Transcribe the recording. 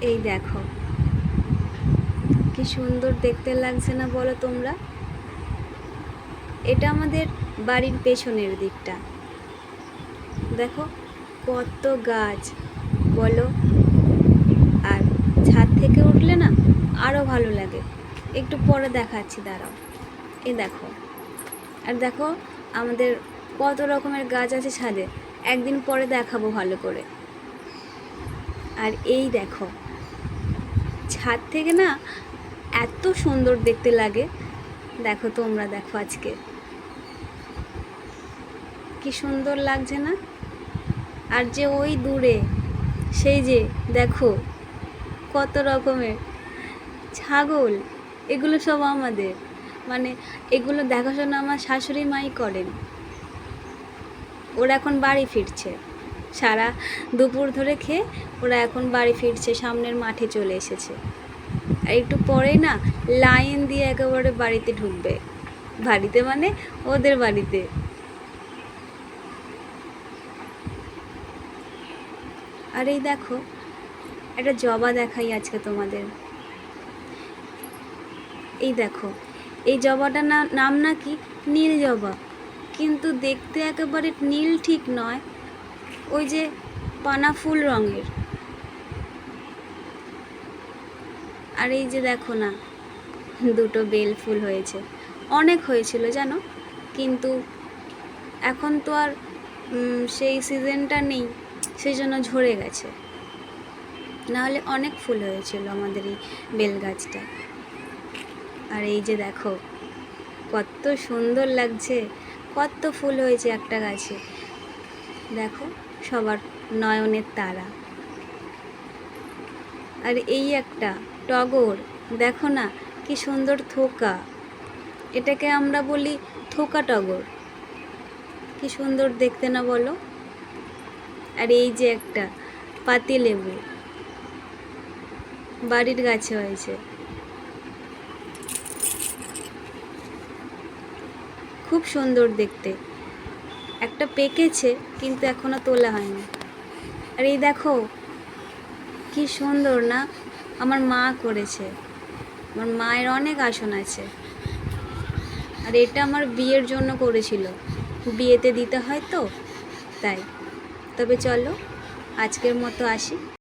এই দেখো কি সুন্দর দেখতে লাগছে না বলো তোমরা। এটা আমাদের বাড়ির পেছনের দিকটা, দেখো কত গাছ বলো। আর ছাদ থেকে উঠলে না আরও ভালো লাগে। একটু পরে দেখাচ্ছি, দাঁড়াও। এই দেখো, আর দেখো আমাদের কত রকমের গাছ আছে ছাদে, একদিন পরে দেখাবো ভালো করে। আর এই দেখো ছাদ থেকে না এত সুন্দর দেখতে লাগে, দেখো তোমরা দেখো আজকে কি সুন্দর লাগছে না। আর যে ওই দূরে সেই যে দেখো কত রকমের ছাগল, এগুলো সব আমাদের, মানে এগুলো দেখাশোনা আমার শাশুড়ি মাই করেন। ওরা এখন বাড়ি ফিরছে, সারা দুপুর ধরে খেয়ে ওরা এখন বাড়ি ফিরছে, সামনের মাঠে চলে এসেছে। আর একটু পরেই না লাইন দিয়ে একেবারে বাড়িতে ঢুকবে, বাড়িতে মানে ওদের বাড়িতে। আর এই দেখো একটা জবা দেখাই আজকে তোমাদের। এই দেখো এই জবাটার নাম নাকি নীল জবা, কিন্তু দেখতে একেবারে নীল ঠিক নয়, ওই যে পানা ফুল রঙের। আর এই যে দেখো না দুটো বেল ফুল হয়েছে, অনেক হয়েছিল জানো, কিন্তু এখন তো আর সেই সিজনটা নেই, সেই জন্য ঝরে গেছে, নাহলে অনেক ফুল হয়েছিল আমাদের এই বেল গাছটা। আর এই যে দেখো কত সুন্দর লাগছে, কত ফুল হয়েছে একটা গাছে, দেখো সবার নয়নের তারা। আর এই একটা টগর, দেখো না কি সুন্দর থোকা, এটাকে আমরা বলি থোকা টগর, কি সুন্দর দেখতে না বলো। আর এই যে একটা পাতিলেবু, বাড়ির গাছে হয়েছে, খুব সুন্দর দেখতে, একটা পেকেছে কিন্তু এখনো তোলা হয়নি। আর এই দেখো কি সুন্দর না, আমার মা করেছে, আমার মায়ের অনেক আসন আছে। আর এটা আমার বিয়ের জন্য করেছিল, বিয়েতে দিতে হয় তো তাই। তবে চলো আজকের মতো আসি।